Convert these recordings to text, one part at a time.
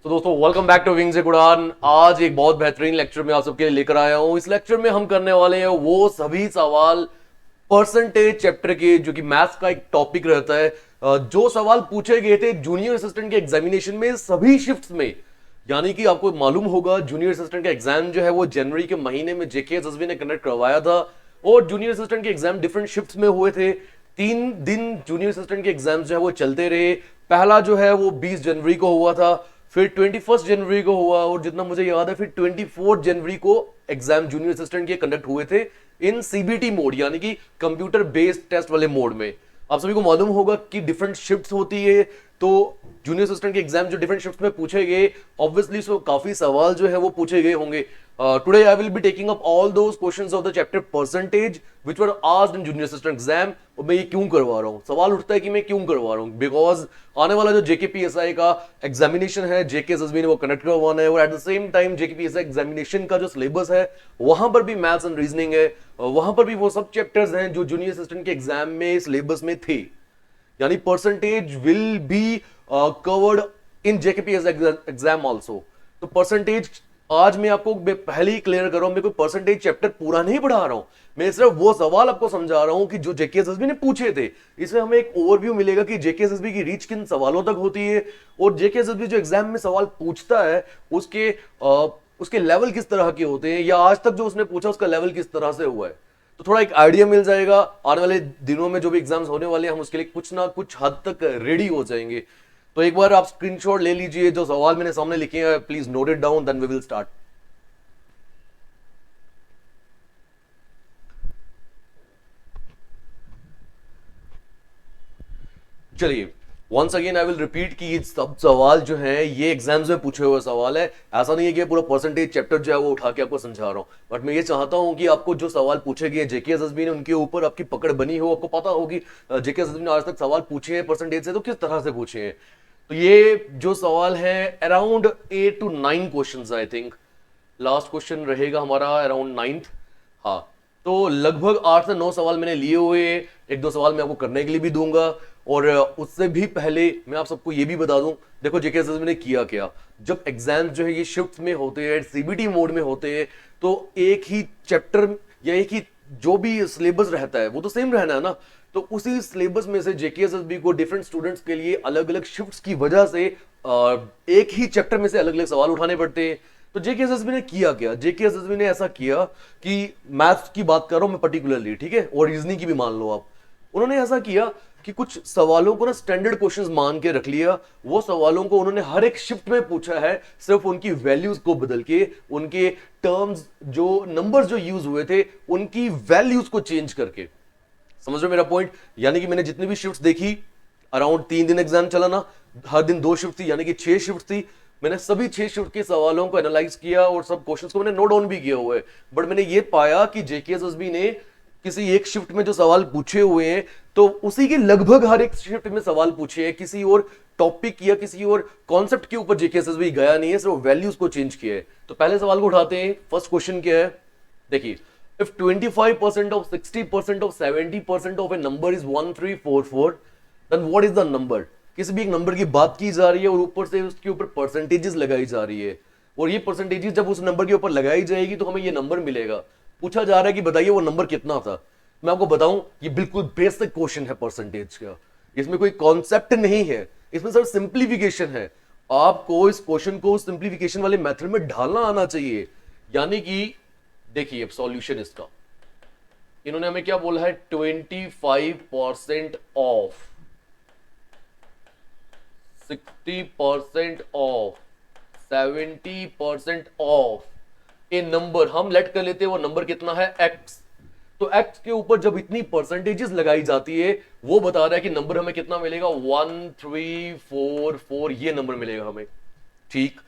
तो दोस्तों welcome back to wings ए उड़ान। आज एक बहुत बेहतरीन लेक्चर में आप सबके लिए लेकर आया हूं। इस लेक्चर में हम करने वाले हैं वो सभी सवाल परसेंटेज चैप्टर के, जो कि मैथ्स का एक टॉपिक रहता है। जो सवाल पूछे गए थे जूनियर असिस्टेंट के एग्जामिनेशन में सभी शिफ्ट्स में, यानी कि आपको मालूम होगा जूनियर असिस्टेंट का एग्जाम जो है वो जनवरी के महीने में जेकेएसएसबी ने कंडक्ट करवाया था और जूनियर असिस्टेंट के एग्जाम डिफरेंट शिफ्ट्स में हुए थे। 3 दिन जूनियर असिस्टेंट के एग्जाम जो है वो चलते रहे। पहला जो है वो 20 जनवरी को हुआ था, फिर 21 जनवरी को हुआ और जितना मुझे याद है फिर 24 जनवरी को एग्जाम जूनियर असिस्टेंट के कंडक्ट हुए थे इन सीबीटी मोड, यानी कि कंप्यूटर बेस्ड टेस्ट वाले मोड में। आप सभी को मालूम होगा कि डिफरेंट शिफ्ट्स होती है, तो जूनियर असिस्टेंट के एग्जाम जो डिफरेंट शिफ्ट्स में पूछे गए, ऑब्वियसली सो काफी सवाल जो है वो पूछे गए होंगे। Today I will be taking up all those questions of the chapter percentage which were asked in junior assistant exam. और मैं ये क्यों करवा रहा हूँ, सवाल उठता है कि मैं क्यों करवा रहा हूँ, बिकॉज आने वाला जो जेकेपीएसआई का एग्जामिनेशन है जेकेएसएसबी ने वो कंडक्ट करवाना है और at the same time JKPSI examination का जो सिलेबस है वहां पर भी मैथ्स एंड रीजनिंग है, वहां पर भी वो सब चैप्टर्स हैं जो जूनियर असिस्टेंट के एग्जाम में सिलेबस में थे। यानी percentage will be covered in JKPS exam also. तो परसेंटेज आज मैं आपको पहले ही क्लियर कर रहा हूं, मैं कोई परसेंटेज चैप्टर पूरा नहीं पढ़ा रहा हूं, मैं सिर्फ वो सवाल आपको समझा रहा हूं कि जो जेकेएसएसबी ने पूछे थे। इसमें हमें एक ओवरव्यू मिलेगा कि जेकेएसएसबी की रीच किन सवालों तक होती है और जेकेएसएसबी जो एग्जाम में सवाल पूछता है उसके लेवल किस तरह के होते हैं, या आज तक जो उसने पूछा उसका लेवल किस तरह से हुआ है। तो थोड़ा एक आइडिया मिल जाएगा। आने वाले दिनों में जो भी एग्जाम्स होने वाले हैं हम उसके लिए कुछ ना कुछ हद तक रेडी हो जाएंगे। तो एक बार आप स्क्रीनशॉट ले लीजिए, जो सवाल मैंने सामने लिखे हैं please note it down, then we will start. चलिए once again I will repeat कि ये सब सवाल जो है ये एग्जाम्स में पूछे हुए सवाल है। ऐसा नहीं है कि पूरा परसेंटेज चैप्टर जो है वो उठा के आपको समझा रहा हूं, बट मैं ये चाहता हूं कि आपको जो सवाल पूछे गए जेकेएसएसबी ने उनके ऊपर आपकी पकड़ बनी हो, आपको पता होगी जेकेएसएसबी ने आज तक सवाल पूछे हैं परसेंटेज से तो किस तरह से पूछे हैं। तो ये जो सवाल है around 8 to 9 question, I think last question रहेगा हमारा अराउंड 9th। हाँ, तो लगभग 8 से 9 सवाल मैंने लिए हुए, एक दो सवाल मैं आपको करने के लिए भी दूंगा। और उससे भी पहले मैं आप सबको ये भी बता दूं, देखो जेकेएसएसबी ने किया क्या, जब एग्जाम्स जो है ये शिफ्ट में होते हैं, सीबीटी मोड में होते हैं, तो एक ही चैप्टर या एक ही जो भी सिलेबस रहता है वो तो सेम रहना है ना। तो उसी सिलेबस में से जेकेएसएसबी को डिफरेंट स्टूडेंट्स के लिए अलग अलग शिफ्ट्स की वजह से एक ही चैप्टर में से अलग अलग सवाल उठाने पड़ते हैं। तो जेकेएसएसबी ने किया क्या, जेकेएसएसबी ने ऐसा किया कि मैथ्स की बात कर रहा हूं मैं पर्टिकुलरली, ठीक है, और रीजनिंग की भी मान लो आप। उन्होंने ऐसा किया कि कुछ सवालों को ना स्टैंडर्ड क्वेश्चंस मान के रख लिया, वो सवालों को उन्होंने हर एक शिफ्ट में पूछा है, सिर्फ उनकी वैल्यूज को बदल के, उनके टर्म्स जो नंबर्स जो यूज हुए थे उनकी वैल्यूज को चेंज करके। समझ रहे हो मेरा पॉइंट? यानी कि मैंने जितनी भी शिफ्ट्स देखी, अराउंड 3 दिन एग्जाम चला ना, हर दिन 2 शिफ्ट थी, यानी कि 6 शिफ्ट थी। मैंने सभी 6 शिफ्ट के सवालों को एनालाइज किया और सब क्वेश्चंस को मैंने नोट डाउन भी किया हुआ है। बट मैंने ये पाया कि जेकेएसएसबी ने किसी एक शिफ्ट में जो सवाल पूछे हुए हैं तो उसी के लगभग हर एक शिफ्ट में सवाल पूछे हैं, किसी और टॉपिक या किसी और कॉन्सेप्ट के ऊपर जेकेएसएसबी गया नहीं है, सिर्फ वैल्यूज को चेंज किया है। तो पहले सवाल को उठाते हैं। फर्स्ट क्वेश्चन क्या है, देखिए, if 25% of 60% of 70% of a number is 1344, then what is the number? किसी भी एक नंबर की बात की जा रही है और ऊपर से उसके ऊपर परसेंटेजेस लगाई जा रही है, और ये परसेंटेजेस जब उस नंबर के ऊपर लगाई जाएगी तो हमें ये नंबर मिलेगा। पूछा जा रहा है कि बताइए वो नंबर कितना था। मैं आपको बताऊं, ये बिल्कुल बेसिक क्वेश्चन है परसेंटेज का, इसमें कोई कॉन्सेप्ट नहीं है, इसमें सिर्फ सिंप्लीफिकेशन है। आपको इस क्वेश्चन को सिंप्लीफिकेशन वाले मेथड में ढालना आना चाहिए। यानी कि देखिए अब सॉल्यूशन इसका, इन्होंने हमें क्या बोला है, 25% of, 60% of, 70% of A number. हम लेट कर लेते हैं वो नंबर कितना है, x। तो x के ऊपर जब इतनी परसेंटेजेस लगाई जाती है वो बता रहा है कि नंबर हमें कितना मिलेगा, 1344, ये नंबर मिलेगा हमें। ठीक,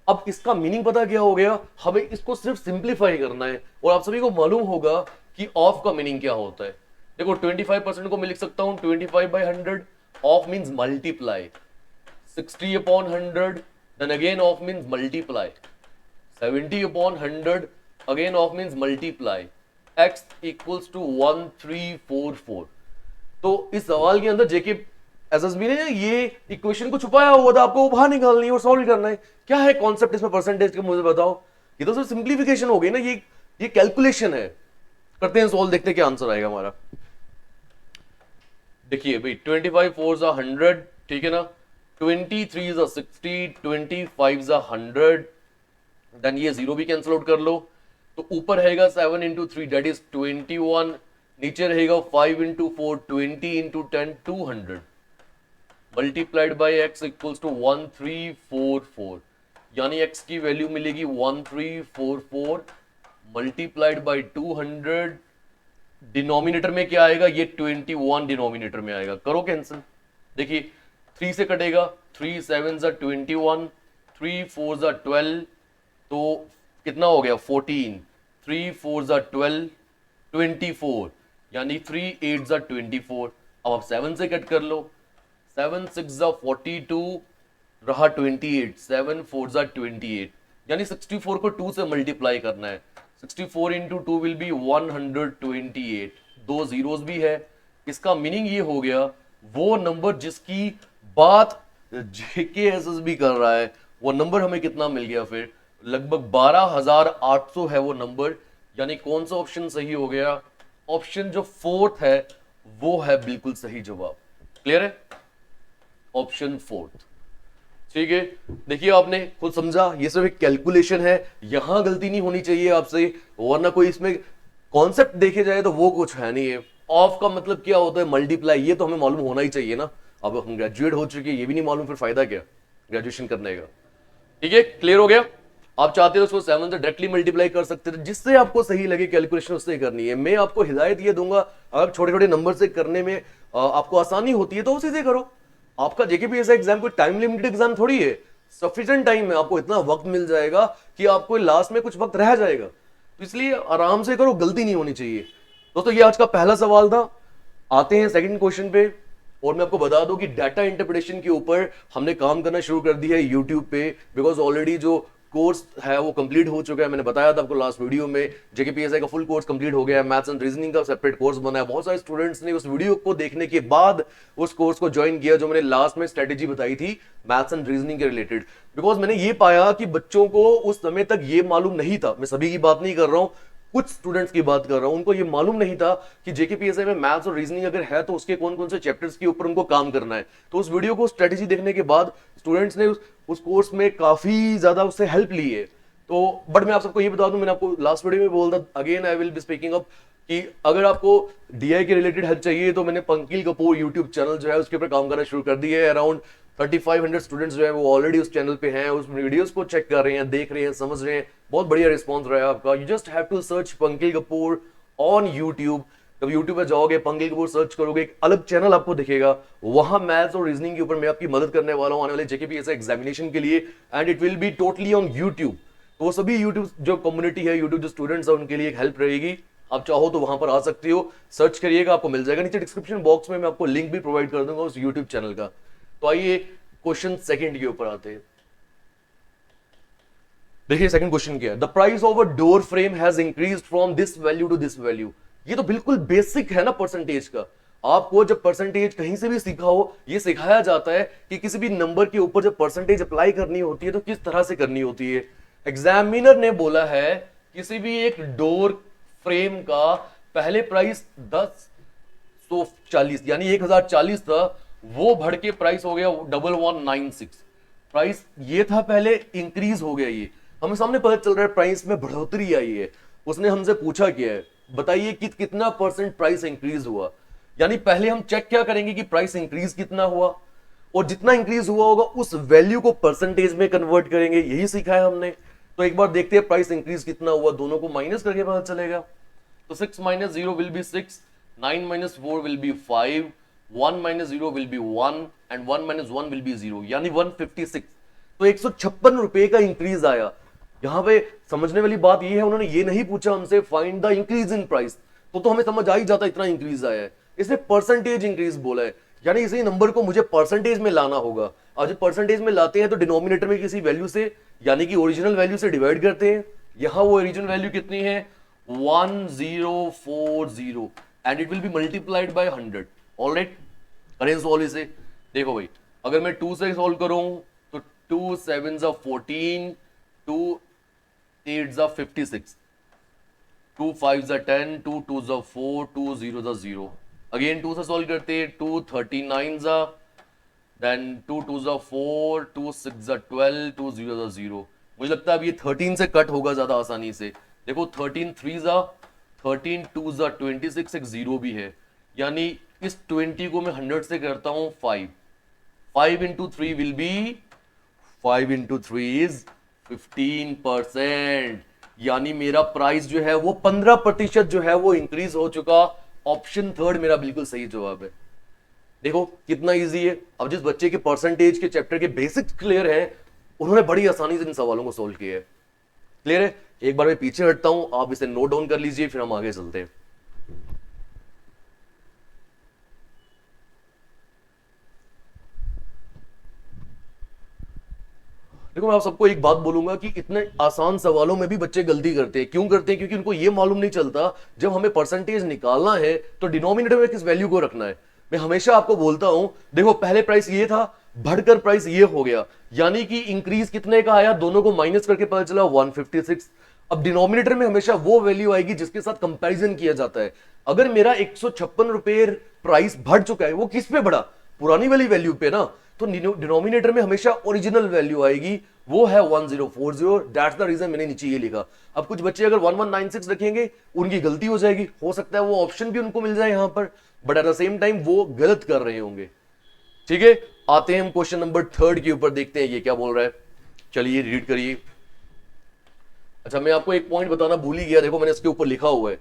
अब इसका मीनिंग पता क्या हो गया, हमें इसको सिर्फ सिंप्लीफाई करना है। और आप सभी को मालूम होगा कि ऑफ का मीनिंग क्या होता है। देखो 25% को मैं लिख सकता हूं 25/100, of means multiply, 60/100, then again of means multiply, 70/100, again of means multiply, x equals to 1344। तो इस सवाल के अंदर जेके एसएसबी ने ये इक्वेशन को छुपाया हुआ था, आपको बाहर निकालनी है और सॉल्व करना है। क्या है कॉन्सेप्ट इसमें परसेंटेज का, मुझे बताओ। ये तो सिर्फ सिंप्लीफिकेशन हो गई ना, ये कैलकुलेशन है। करते हैं सॉल्व, देखते हैं क्या आंसर आएगा हमारा। देखिए भाई 25 4 100, ठीक है ना, 23 60, 25 100, देन ये जीरो भी कैंसिल आउट कर लो, तो ऊपर रहेगा 7 इंटू 3 दैट इज 21, नीचे रहेगा 5 into 4 20 into 10 200, multiplied by x equals to 1344, यानी x की वैल्यू मिलेगी 1344 मल्टीप्लाइड बाई 200। डिनोमिनेटर में क्या आएगा, ये 21 डिनोमिनेटर में आएगा। करो कैंसिल, देखिए 3 से कटेगा, 3 7 जा 21, 3 4 जा 12, तो कितना हो गया 14, 3 4 जा 12 24, यानी 3 8 जा 24। अब आप 7 से कट कर लो, 7 6 जा 42 रहा 28, 7 4 जा 28, यानी 64 को 2 से मल्टीप्लाई करना है। 64 इंटू 2 विल बी 128, दो जीरोस भी है। इसका मीनिंग ये हो गया वो नंबर जिसकी बात जेकेएसएसबी कर रहा है, वो नंबर हमें कितना मिल गया, फिर लगभग 12,800 है वो नंबर। यानी कौन सा ऑप्शन सही हो गया, ऑप्शन जो फोर्थ है वो है बिल्कुल सही जवाब। क्लियर है, ऑप्शन फोर्थ। ठीक है, देखिए आपने खुद समझा, ये सिर्फ एक कैलकुलेशन है, यहां गलती नहीं होनी चाहिए आपसे, वरना कोई इसमें कॉन्सेप्ट देखे जाए तो वो कुछ है नहीं है। ऑफ का मतलब क्या होता है, मल्टीप्लाई, ये तो हमें मालूम होना ही चाहिए ना। अब हम ग्रेजुएट हो चुके हैं, ये भी नहीं मालूम, फिर फायदा क्या ग्रेजुएशन करने का। ठीक है, क्लियर हो गया। आप चाहते हो उसको 7 से डायरेक्टली मल्टीप्लाई कर सकते थे, जिससे आपको सही लगे कैलकुलेशन उससे करनी है। मैं आपको हिदायत ये दूंगा, अगर छोटे छोटे नंबर से करने में आपको आसानी होती है तो उसी से करो। आपका जेकेपीएससी एग्जाम कोई टाइम लिमिटेड एग्जाम थोड़ी है, सफिशिएंट टाइम है, आपको इतना वक्त मिल जाएगा कि आपको लास्ट में कुछ वक्त रह जाएगा, तो इसलिए आराम से करो, गलती नहीं होनी चाहिए। दोस्तों ये आज का पहला सवाल था। आते हैं सेकंड क्वेश्चन पे, और मैं आपको बता दूं कि डाटा इंटरप्रिटेशन के ऊपर हमने काम करना शुरू कर दिया है यूट्यूब पे, बिकॉज ऑलरेडी जो कोर्स है वो कंप्लीट हो चुका है। मैंने बताया था आपको लास्ट वीडियो में, जेकेपीएससी का फुल कोर्स कंप्लीट हो गया है, मैथ्स एंड रीजनिंग का सेपरेट कोर्स बना है। बहुत सारे स्टूडेंट्स ने उस वीडियो को देखने के बाद उस कोर्स को ज्वाइन किया, जो मैंने लास्ट में स्ट्रेटेजी बताई थी मैथ्स एंड रीजनिंग के रिलेटेड। बिकॉज मैंने ये पाया कि बच्चों को उस समय तक ये मालूम नहीं था, मैं सभी की बात नहीं कर रहा हूं, कुछ स्टूडेंट्स की बात कर रहा हूं, उनको ये मालूम नहीं था कि जेकेपीएससी में मैथ्स और रीजनिंग अगर है तो उसके कौन कौन से चैप्टर्स के ऊपर उनको काम करना है। तो उस वीडियो को स्ट्रेटेजी देखने के बाद स्टूडेंट्स ने उस कोर्स में काफी ज्यादा उससे हेल्प ली है। तो बट मैं आप सबको ये बता दूं, मैंने आपको लास्ट वीडियो में बोला था, again I will be speaking up, कि अगर आपको डीआई के रिलेटेड हेल्प चाहिए तो मैंने पंकिल कपूर यूट्यूब चैनल जो है उसके ऊपर काम करना शुरू कर दिया है। अराउंड 3500 स्टूडेंट्स जो है वो ऑलरेडी उस चैनल पे हैं, उस वीडियोस को चेक कर रहे हैं, देख रहे हैं, समझ रहे हैं। बहुत बढ़िया रिस्पॉन्स रहा है आपका। You just have to search Pankil Kapoor on YouTube. जब यूट्यूब पे जाओगे, पंकिल कपूर सर्च करोगे, एक अलग चैनल आपको दिखेगा, वहां मैथ्स और रीजनिंग के ऊपर मैं आपकी मदद करने वाला हूं आने वाले जेकेपीएससी एग्जामिनेशन के लिए, and it will be totally on YouTube. तो वो सभी यूट्यूब जो कम्युनिटी है, यूट्यूब जो स्टूडेंट्स है, उनके लिए एक हेल्प रहेगी। आप चाहो तो वहां पर आ सकते हो, सर्च करिएगा, आपको मिल जाएगा। नीचे डिस्क्रिप्शन बॉक्स में मैं आपको लिंक भी प्रोवाइड कर दूंगा उस यूट्यूब चैनल का। तो आइए क्वेश्चन सेकंड के ऊपर आते हैं। देखिए सेकंड क्वेश्चन क्या है, the price of a door frame has increased from this value to this value. ये तो बिल्कुल बेसिक है ना परसेंटेज का। आपको जब परसेंटेज कहीं से भी सीखा हो, ये सिखाया जाता है कि किसी भी नंबर के ऊपर जब परसेंटेज अप्लाई करनी होती है तो किस तरह से करनी होती है। एग्जामिनर ने बोला है किसी भी एक डोर फ्रेम का पहले प्राइस 1040 यानी 1040 था, वो बढ़ के प्राइस हो गया 1196। प्राइस ये था पहले, इंक्रीज हो गया। ये हमें सामने पता चल रहा है प्राइस में बढ़ोतरी आई है। उसने हमसे पूछा क्या है, बताइए कि कितना परसेंट प्राइस इंक्रीज हुआ। यानी पहले हम चेक क्या करेंगे कि प्राइस इंक्रीज कितना हुआ, और जितना इंक्रीज हुआ होगा उस वैल्यू को परसेंटेज में कन्वर्ट करेंगे। यही सीखा है हमने। तो एक बार देखते हैं प्राइस इंक्रीज कितना हुआ, दोनों को माइनस करके पता चलेगा। तो 6 - 0 will be 6, 9 - 4 will be 5, 1 - 0 will be 1 and 1 - 1 will be 0, यानी 156। तो 156 रुपए का इंक्रीज आया। यहां पे समझने वाली बात यह है, उन्होंने ये नहीं पूछा हमसे find the increase in price, तो हमें समझ आ ही जाता इतना इंक्रीज आया है। इसने परसेंटेज इंक्रीज बोला है, यानी इसी नंबर को मुझे परसेंटेज में लाना होगा। और जब परसेंटेज में लाते हैं तो डिनोमिनेटर में किसी वैल्यू से, यानी कि ओरिजिनल वैल्यू से डिवाइड करते हैं। यहां वो ओरिजिनल वैल्यू कितनी है, 1040, and it will be multiplied by 100। Alright, करें सॉल्व इसे। देखो भाई, अगर मैं 2 से सॉल्व करूं तो 2 7 14, 2 8 56, 2 5 10, 2 2 4, 2 0 0। अगेन 2 से सॉल्व करते, 2 39 देन 2 2 4, 2 6 12, 2 0 0। मुझे लगता है अब ये 13 से कट होगा ज्यादा आसानी से। देखो 13 3 13 2 26, एक जीरो भी है, यानी इस 20 को मैं 100 से करता हूं 5, 5 into 3 will be 5 into 3 is 15%, यानी मेरा प्राइस जो है वो 15% जो है वो इंक्रीज हो चुका। ऑप्शन थर्ड मेरा बिल्कुल सही जवाब है। देखो कितना इजी है। अब जिस बच्चे के परसेंटेज के चैप्टर के बेसिक्स क्लियर है, उन्होंने बड़ी आसानी से इन सवालों को सोल्व किया है। क्लियर है? एक बार मैं पीछे हटता हूं, आप इसे नोट डाउन कर लीजिए, फिर हम आगे चलते हैं। देखो मैं आप सबको एक बात बोलूंगा कि इतने आसान सवालों में भी बच्चे गलती करते हैं। क्यों करते हैं? क्योंकि उनको ये मालूम नहीं चलता जब हमें परसेंटेज निकालना है तो डिनोमिनेटर में किस वैल्यू को रखना है। मैं हमेशा आपको बोलता हूं, देखो पहले प्राइस ये था, बढ़कर प्राइस ये हो गया, यानी कि इंक्रीज कितने का आया, दोनों को माइनस करके पता चला 156। अब डिनोमिनेटर में हमेशा वो वैल्यू आएगी जिसके साथ कंपैरिजन किया जाता है। अगर मेरा 156 रुपए प्राइस बढ़ चुका है, वो किस पे बढ़ा? पुरानी वाली वैल्यू पे ना। तो डिनोमिनेटर में हमेशा ओरिजिनल वैल्यू आएगी, वो है 1040। दैट्स द रीजन मैंने नीचे ये लिखा। अब कुछ बच्चे अगर 1196 रखेंगे, उनकी गलती हो जाएगी, हो सकता है वो ऑप्शन भी उनको मिल जाए यहां पर, but at the same time वो गलत कर रहे होंगे। ठीक है, आते हैं हम क्वेश्चन नंबर थर्ड के ऊपर, देखते हैं ये क्या बोल रहा है। चलिए रीड करिए। अच्छा, मैं आपको एक पॉइंट बताना भूल ही गया, देखो मैंने इसके ऊपर लिखा हुआ है।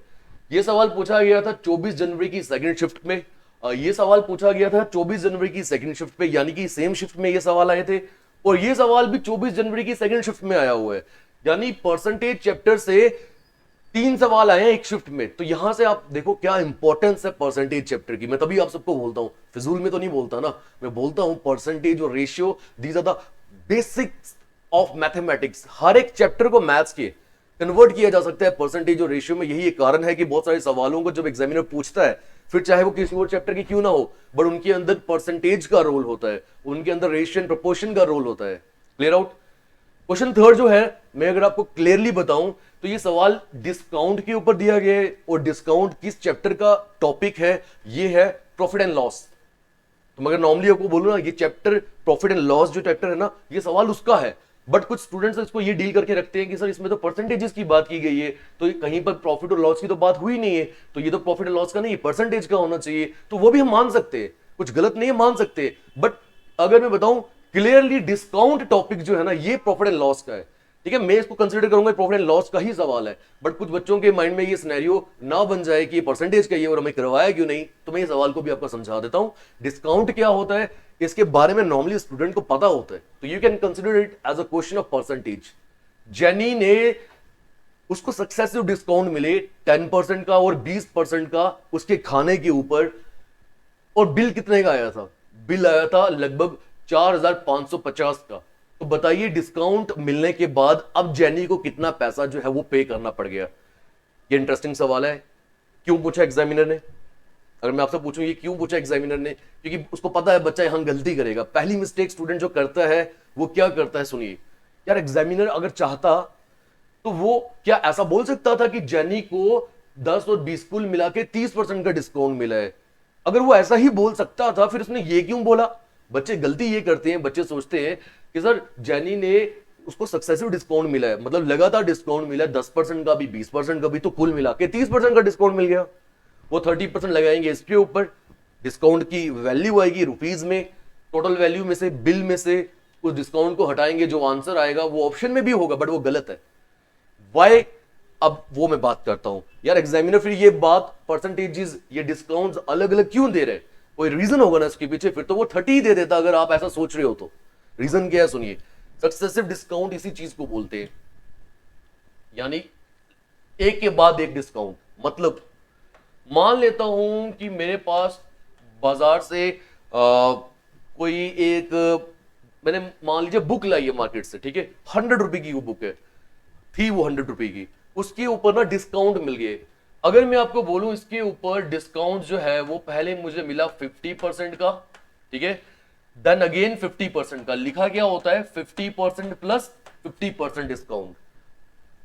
ये सवाल पूछा गया था 24 जनवरी की सेकंड शिफ्ट में। ये सवाल पूछा गया था 24 जनवरी की सेकंड शिफ्ट पे, यानी कि सेम शिफ्ट में ये सवाल आए थे, और ये सवाल भी 24 जनवरी की सेकंड शिफ्ट में आया हुआ है। यानी परसेंटेज चैप्टर से 3 सवाल आए हैं एक शिफ्ट में। तो यहां से आप देखो क्या इंपॉर्टेंस है परसेंटेज चैप्टर की। मैं तभी आप सबको बोलता हूं, फिजूल में तो नहीं बोलता ना, मैं बोलता हूं परसेंटेज और ratio, these are the basics of mathematics. हर एक चैप्टर को मैथ्स के कन्वर्ट किया जा सकता है परसेंटेज और रेशियो में। यही एक कारण है कि बहुत सारे सवालों को जब एग्जामिनर पूछता है, फिर चाहे वो किसी और चैप्टर की क्यों ना हो, बट उनके अंदर परसेंटेज का रोल होता है, उनके अंदर रेशियो एंड प्रोपोर्शन का रोल होता है। Clear out? क्वेश्चन थर्ड जो है, मैं अगर आपको क्लियरली बताऊं तो ये सवाल डिस्काउंट के ऊपर दिया गया है, और डिस्काउंट किस चैप्टर का टॉपिक है? ये है प्रॉफिट एंड लॉस। तो मगर नॉर्मली आपको बोलूं ना, ये चैप्टर प्रॉफिट एंड लॉस जो चैप्टर है ना, ये सवाल उसका है। बट कुछ स्टूडेंट्स इसको ये डील करके रखते हैं कि सर इसमें तो परसेंटेजेस की बात की गई है, तो कहीं पर प्रॉफिट और लॉस की तो बात हुई नहीं है, तो ये तो प्रॉफिट और लॉस का नहीं, परसेंटेज का होना चाहिए। तो वो भी हम मान सकते हैं, कुछ गलत नहीं है, मान सकते हैं। बट अगर मैं बताऊं क्लियरली, डिस्काउंट टॉपिक जो है ना, ये प्रॉफिट एंड लॉस का है। ठीक है, मैं इसको कंसीडर करूंगा प्रॉफिट एंड लॉस का ही सवाल है। बट कुछ बच्चों के माइंड में ये सिनेरियो ना बन जाए कि ये परसेंटेज का ये और हमें करवाया क्यों नहीं, तो मैं ये सवाल को भी आपको समझा देता हूं। डिस्काउंट क्या होता है इसके बारे में नॉर्मली स्टूडेंट को पता होता है, तो you can consider it as a question of percentage. Jenny ने, उसको सक्सेसिव डिस्काउंट मिले 10% का और 20% का उसके खाने के ऊपर, और बिल कितने का आया था? बिल आया था लगभग 4550 का। तो बताइए डिस्काउंट मिलने के बाद अब जेनी को कितना पैसा जो है वो पे करना पड़ गया? ये इंटरेस्टिंग सवाल है। क्यों पूछा एग्जामिनर ने? अगर मैं आपसे पूछूं ये क्यों पूछा एग्जामिनर ने, क्योंकि उसको पता है बच्चा यहां गलती करेगा। पहली मिस्टेक स्टूडेंट जो करता है वो क्या करता है, सुनिए। यार एग्जामिनर अगर चाहता तो वो क्या ऐसा बोल सकता था कि जेनी को 10 और 20 कुल मिला के 30% का डिस्काउंट मिला है? अगर वो ऐसा ही बोल सकता था, फिर उसने ये क्यों बोला? बच्चे गलती ये करते हैं, बच्चे सोचते हैं कि सर जेनी ने, उसको सक्सेसिव डिस्काउंट मिला है, मतलब लगातार डिस्काउंट मिला है, 10% का भी 20% का भी, तो कुल मिला के 30% का डिस्काउंट मिल गया। वो 30% लगाएंगे इसके ऊपर, डिस्काउंट की वैल्यू आएगी रुपीज में, टोटल वैल्यू में से, बिल में से उस डिस्काउंट को हटाएंगे, जो आंसर आएगा वो ऑप्शन में भी होगा, बट वो गलत है। वाई? अब वो मैं बात करता हूं यार। एग्जामिनर फिर ये बात परसेंटेजेस, ये डिस्काउंट अलग अलग क्यों दे रहे? कोई रीजन होगा ना इसके पीछे, फिर तो वो 30 दे देता अगर आप ऐसा सोच रहे हो तो। रीजन क्या है सुनिए। सक्सेसिव डिस्काउंट इसी चीज को बोलते हैं, यानी एक के बाद एक डिस्काउंट। मतलब मान लेता हूं कि मेरे पास बाजार से कोई एक, मैंने मान लीजिए बुक लाई है मार्केट से, ठीक है, 100 रुपए की वो बुक है, थी वो 100 रुपए की, उसके ऊपर ना डिस्काउंट मिल गए। अगर मैं आपको बोलूं इसके ऊपर डिस्काउंट जो है वो पहले मुझे मिला 50% का, ठीक है, देन अगेन 50% का लिखा क्या होता है 50% प्लस 50% डिस्काउंट।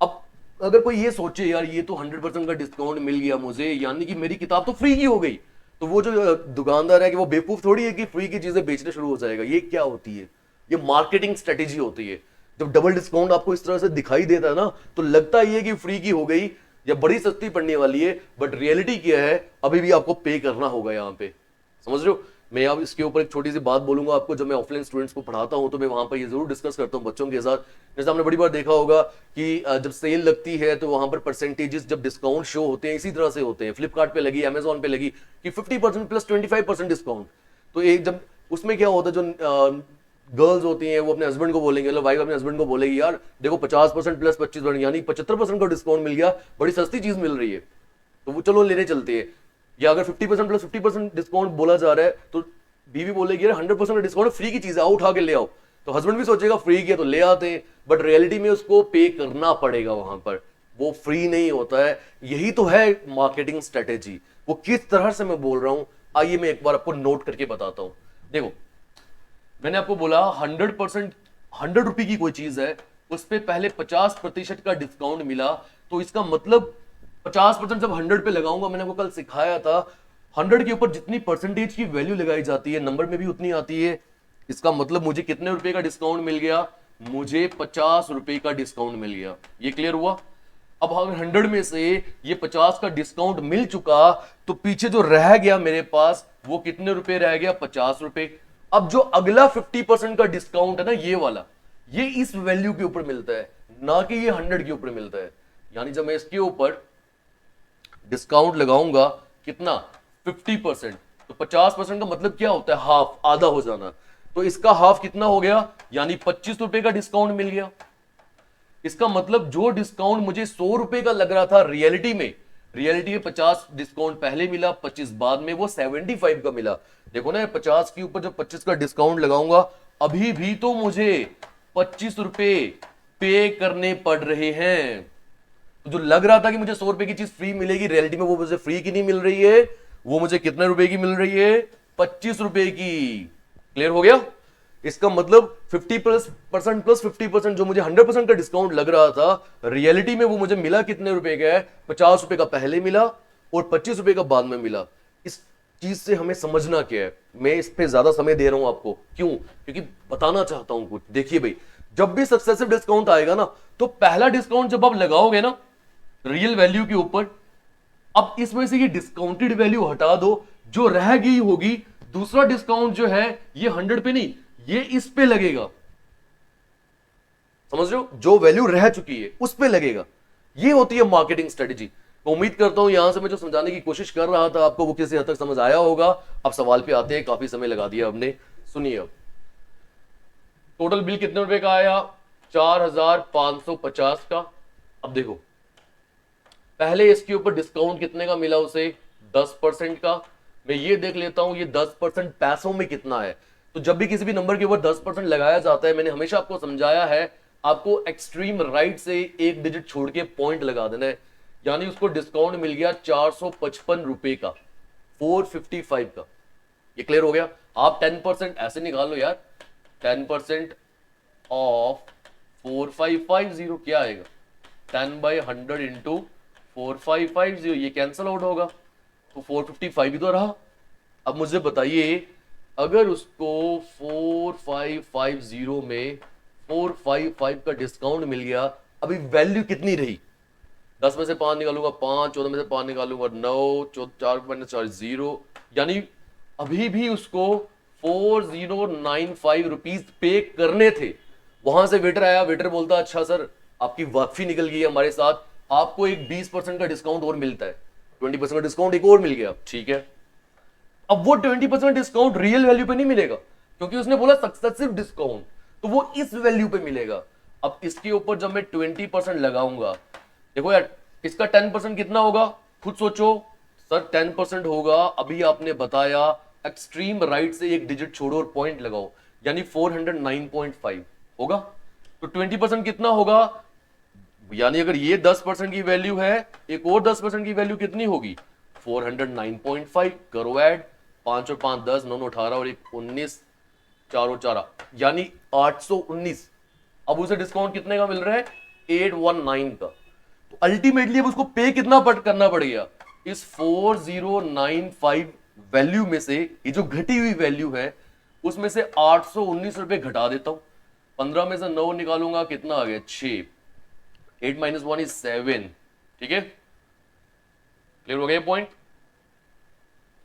अब अगर कोई ये सोचे यार ये तो 100% का डिस्काउंट मिल गया मुझे, यानी कि मेरी किताब तो फ्री की हो गई, तो वो जो दुकानदार है कि वो बेवकूफ थोड़ी है कि फ्री की चीजें बेचना शुरू हो जाएगा। ये क्या होती है, ये मार्केटिंग स्ट्रेटेजी होती है। जब डबल डिस्काउंट आपको इस तरह से दिखाई देता है ना, तो लगता ही है कि फ्री की हो गई या बड़ी सस्ती पड़ने वाली है, बट रियलिटी क्या है अभी भी आपको पे करना होगा यहाँ पे। समझ रहे हो? मैं अब इसके ऊपर एक छोटी सी बात बोलूंगा आपको। जब मैं ऑफलाइन स्टूडेंट्स को पढ़ाता हूं तो मैं वहां पर ये जरूर डिस्कस करता हूं बच्चों के साथ। जैसे आपने बड़ी बार देखा होगा कि जब सेल लगती है तो वहां पर परसेंटेजेस जब डिस्काउंट शो होते हैं इसी तरह से होते हैं। फ्लिपकार्ट पे लगी, अमेजोन पे लगी कि 50% प्लस 25% डिस्काउंट। तो एक जब उसमें क्या होता है, जो गर्ल्स होती हैं वो अपने हस्बैंड को बोलेंगे, मतलब वाइफ अपने हस्बैंड को बोलेगी यार देखो 50% प्लस 25% यानी 75% का डिस्काउंट मिल गया, बड़ी सस्ती चीज मिल रही है, तो वो चलो लेने चलते हैं। या अगर 50% प्लस 50% डिस्काउंट बोला जा रहा है तो बीवी बोलेगी यार 100% का डिस्काउंट, फ्री की चीज है, आओ उठा के ले आओ। तो हस्बैंड भी सोचेगा फ्री किया तो ले आते हैं, बट रियलिटी में उसको पे करना पड़ेगा वहां पर, वो फ्री नहीं होता है। यही तो है मार्केटिंग स्ट्रेटेजी। वो किस तरह से मैं बोल रहा हूं, आइए मैं एक बार आपको नोट करके बताता हूं। देखो मैंने आपको बोला 100%, 100 रुपए की कोई चीज है, उस पर पहले 50% का डिस्काउंट मिला, तो इसका मतलब 50% जब 100 पे लगाऊंगा, मैंने आपको कल सिखाया था 100 के ऊपर जितनी परसेंटेज की वैल्यू लगाई जाती है नंबर में भी उतनी आती है। इसका मतलब मुझे कितने रुपए का डिस्काउंट मिल गया, मुझे 50 रुपए का डिस्काउंट मिल गया। ये क्लियर हुआ? अब अगर 100 में से ये 50 का डिस्काउंट मिल चुका, तो पीछे जो रह गया मेरे पास वो कितने रुपए रह गया, 50 रुपए। अब जो अगला 50% का डिस्काउंट है ना, ये वाला, ये इस वैल्यू के ऊपर मिलता है, ना कि ये 100 के ऊपर मिलता है। यानी जब मैं इसके ऊपर डिस्काउंट लगाऊंगा कितना, 50%, तो 50% का मतलब क्या होता है, हाफ, आधा हो जाना। तो इसका हाफ कितना हो गया, यानी 25 रुपए का डिस्काउंट मिल गया। इसका मतलब जो डिस्काउंट मुझे 100 रुपए का लग रहा था रियलिटी में 50 डिस्काउंट पहले मिला, 25 बाद में, वो 75 का मिला। देखो ना 50 के ऊपर जब 25 का डिस्काउंट लगाऊंगा, अभी भी तो मुझे 25 रुपए पे करने पड़ रहे हैं। तो जो लग रहा था कि मुझे 100 रुपए की चीज फ्री मिलेगी, रियलिटी में वो मुझे फ्री की नहीं मिल रही है, वो मुझे कितने रुपए की मिल रही है, 25 रुपए की। क्लियर हो गया? इसका मतलब 50% प्लस 50% जो मुझे 100% का डिस्काउंट लग रहा था, रियलिटी में वो मुझे मिला कितने रुपए का है, 50 रुपए का पहले मिला और 25 रुपए का बाद में मिला। इस चीज से हमें समझना क्या है, मैं इस पे ज्यादा समय दे रहा हूं आपको, क्यों? क्योंकि बताना चाहता हूं कुछ। देखिए भाई, जब भी सक्सेसिव डिस्काउंट आएगा ना, तो पहला डिस्काउंट जब आप लगाओगे ना रियल वैल्यू के ऊपर, अब इसमें से ये डिस्काउंटेड वैल्यू हटा दो, जो रह गई होगी दूसरा डिस्काउंट जो है, ये 100 पे नहीं, ये इस पे लगेगा। समझ रहे हो? जो वैल्यू रह चुकी है उस पे लगेगा। ये होती है मार्केटिंग स्ट्रेटेजी। तो उम्मीद करता हूं यहां से मैं जो समझाने की कोशिश कर रहा था आपको वो किसी हद तक समझ आया होगा। अब सवाल पे आते हैं, काफी समय लगा दिया हमने। सुनिए, अब टोटल बिल कितने रुपए का आया, 4550 का। अब देखो पहले इसके ऊपर डिस्काउंट कितने का मिला उसे, 10% का। मैं ये देख लेता हूं ये 10% पैसों में कितना है। तो जब भी किसी भी नंबर के ऊपर 10% लगाया जाता है, मैंने हमेशा आपको समझाया है, आपको एक्सट्रीम राइट से एक डिजिट छोड़ के पॉइंट लगा देना है। यानी उसको डिस्काउंट मिल गया 455 रुपए का, 455 का। ये क्लियर हो गया? आप 10% ऐसे निकाल लो यार, 10% ऑफ 4550 क्या आएगा, 10/100 इंटू 4550, ये कैंसल आउट होगा, तो 455 ही तो रहा। अब मुझे बताइए, अगर उसको 4550 में 455 का डिस्काउंट मिल गया, अभी वैल्यू कितनी रही, 10 में से 5 निकालूंगा 5, 14 में से 5 निकालूंगा 9, 4 0, यानी अभी भी उसको 4095 रुपीज पे करने थे। वहां से वेटर आया, वेटर बोलता अच्छा सर आपकी वापसी निकल गई है हमारे साथ, आपको एक 20% का डिस्काउंट और मिलता है, 20% का डिस्काउंट एक और मिल गया। ठीक है, अब वो 20% डिस्काउंट रियल वैल्यू पे नहीं मिलेगा, क्योंकि उसने बोला सक्सेसिव डिस्काउंट, तो वो इस वैल्यू पे मिलेगा। अब इसके ऊपर जब मैं 20% लगाऊंगा, देखो यार इसका 10% कितना होगा, खुद सोचो सर। 10% होगा, अभी आपने बताया एक्सट्रीम राइट से एक डिजिट छोड़ो और पॉइंट लगाओ, यानी 409.5 होगा। तो 20% कितना होगा, यानी अगर ये 10% की वैल्यू है, एक और 10% की वैल्यू कितनी होगी, 409.5। करो ऐड, 5 और 5 10, 9 18 और 1 19, चारों चारा यानी 819। अब उसे डिस्काउंट कितने का मिल रहा है? 819 का। तो अल्टीमेटली अब उसको पे कितना करना पड़ेगा? इस 4095 वैल्यू में से ये जो घटी हुई वैल्यू है उसमें से 819 रुपए घटा देता हूं। 15 में से 9 निकालूंगा, कितना आ गया? 6। 8 माइनस 1 इज 7। ठीक है, क्लियर हो गया पॉइंट।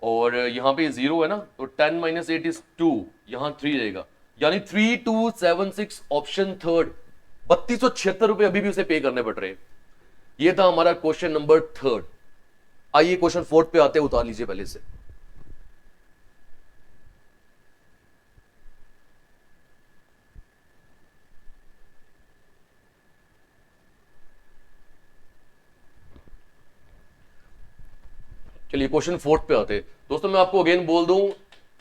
और यहां पे 0 है ना, तो 10 माइनस 8 इज 2, यहां 3 रहेगा, यानी 3276 ऑप्शन थर्ड। 3276 रुपए अभी भी उसे पे करने पड़ रहे हैं। ये था हमारा क्वेश्चन नंबर थर्ड। आइए क्वेश्चन फोर्थ पे आते हैं, उतार लीजिए पहले से। चलिए क्वेश्चन फोर्थ पे आते हैं। दोस्तों मैं आपको अगेन बोल दूं,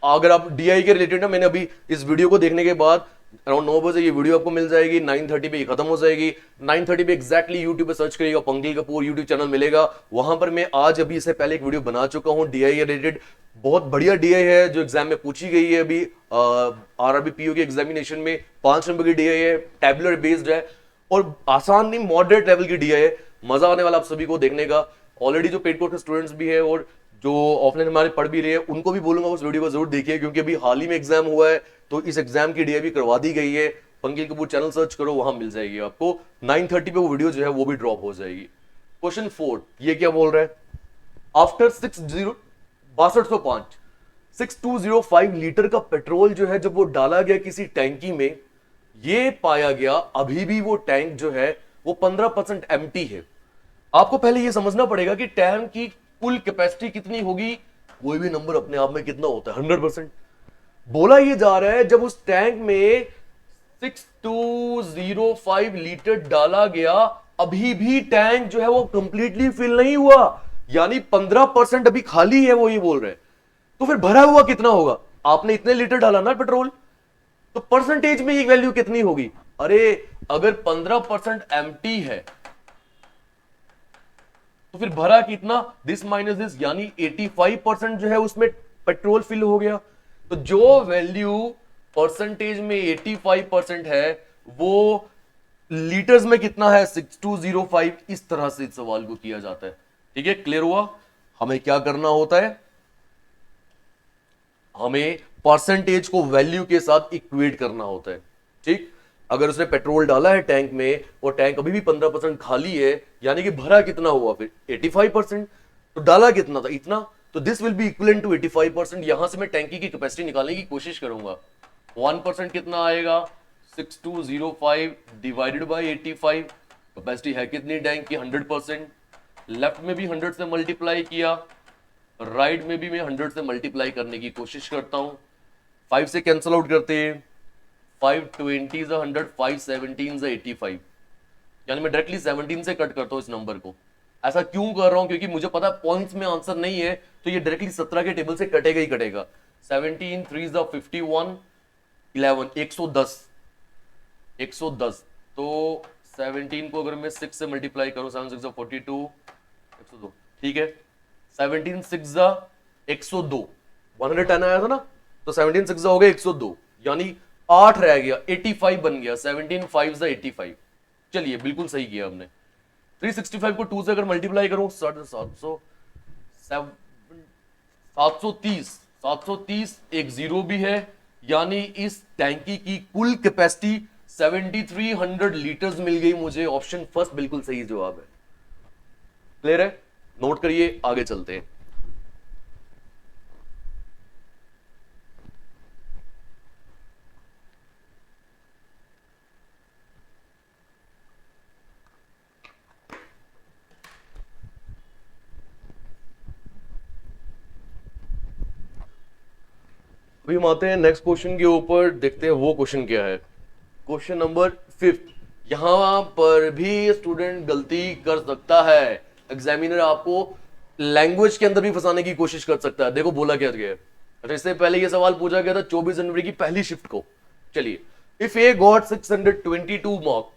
अगर आप डीआई के रिलेटेड ना, मैंने अभी इस वीडियो को देखने के बाद अराउंड 9 बजे ये वीडियो आपको मिल जाएगी, 9:30 पे ये खत्म हो जाएगी। 9:30 पे एक्जैक्टली यूट्यूब पे सर्च करिएगा, पंकज कपूर यूट्यूब चैनल मिलेगा। वहां पर मैं आज अभी इससे पहले एक वीडियो बना चुका हूं डीआई रिलेटेड। बहुत बढ़िया डीआई है जो एग्जाम में पूछी गई है अभी आरआरबी पीओ के एग्जामिनेशन में। 5 नंबर की डीआई है, टैबुलर बेस्ड है और आसान नहीं मॉडरेट लेवल की डीआई है। मजा आने वाला आप सभी को देखने का। ऑलरेडी जो पेड कोर्स के स्टूडेंट्स भी है और जो ऑफलाइन हमारे पढ़ भी रहे हैं उनको भी बोलूंगा उस वीडियो को जरूर देखिए, क्योंकि अभी हाल ही में एग्जाम हुआ है तो इस एग्जाम की डीआई भी करवा दी गई है। पंकज कपूर चैनल सर्च करो, वहां मिल जाएगी आपको। 9:30 पे वो वीडियो जो है वो भी ड्रॉप हो जाएगी। क्वेश्चन 4 ये क्या बोल रहा है? आफ्टर 6205 6205 लीटर का पेट्रोल जो है जब वो डाला गया किसी टैंकी में, ये पाया गया अभी भी वो टैंक जो है वो 15% एम्प्टी है। आपको पहले ये समझना पड़ेगा कि टैंक की कुल कैपेसिटी कितनी होगी। कोई भी नंबर अपने आप में कितना होता है? 100%। बोला ये जा रहा है जब उस टैंक में 6205 लीटर डाला गया अभी भी टैंक जो है वो कंप्लीटली फिल नहीं हुआ, यानी 15% अभी खाली है, वो ये बोल रहे हैं। तो फिर भरा हुआ कितना होगा? आपने इतने लीटर डाला ना पेट्रोल, तो परसेंटेज में ये वैल्यू कितनी होगी? अरे अगर 15% एम्प्टी है तो फिर भरा कितना? दिस माइनस दिस, यानी 85% जो है उसमें पेट्रोल फिल हो गया। तो जो वैल्यू परसेंटेज में 85% है वो लीटर्स में कितना है? 6205। इस तरह से इस सवाल को किया जाता है। ठीक है, क्लियर हुआ? हमें क्या करना होता है? हमें परसेंटेज को वैल्यू के साथ इक्वेट करना होता है। ठीक, अगर उसने पेट्रोल डाला है टैंक में और टैंक अभी भी 15% खाली है, यानी कि भरा कितना हुआ फिर? 85%। तो डाला कितना था? इतना। तो this will be equivalent to 85%। यहां से मैं टैंकी की कैपेसिटी निकालने की कोशिश करूंगा। 1% कितना आएगा? 6205 डिवाइडेड बाई 85। कैपेसिटी है कितनी टैंक की? 100%। लेफ्ट में भी 100 से मल्टीप्लाई किया, राइट में भी मैं 100 से मल्टीप्लाई करने की कोशिश करता हूं। 5 से कैंसल आउट करते हैं। 520 is 100, 517 is 85, यानी मैं डायरेक्टली 17 से कट करता हूं इस नंबर को। ऐसा क्यों कर रहा हूं? क्योंकि मुझे पता है पॉइंट्स में आंसर नहीं है, तो ये डायरेक्टली 17 के टेबल से कटेगा ही कटेगा। 17 3 is 51, 11 110 110। तो 17 को अगर मैं 6 से मल्टीप्लाई करूं, 7 6 42 102। ठीक है, 17 6 102, 110 आया था ना, तो 17 6 हो गया 102, यानी 8 रह गया, 85 बन गया। 17 5 85। चलिए बिल्कुल सही किया हमने। 365 को 2 से अगर मल्टीप्लाई करूं 730 730 एक जीरो भी है, यानी इस टैंकी की कुल कैपेसिटी 7300 लीटर्स मिल गई मुझे। ऑप्शन फर्स्ट बिल्कुल सही जवाब है। क्लियर है? नोट करिए, आगे चलते हैं। अभी हम आते हैं नेक्स्ट क्वेश्चन के ऊपर, देखते हैं वो क्वेश्चन क्या है। Question number 5। यहां पर भी स्टूडेंट गलती कर सकता है। एग्जामिनर आपको लैंग्वेज के अंदर भी फंसाने की कोशिश कर सकता है। देखो बोला क्या गया है। अच्छा, इससे पहले ये सवाल पूछा गया था 24 जनवरी की पहली शिफ्ट को। चलिए, इफ ए गॉट 622 मार्क,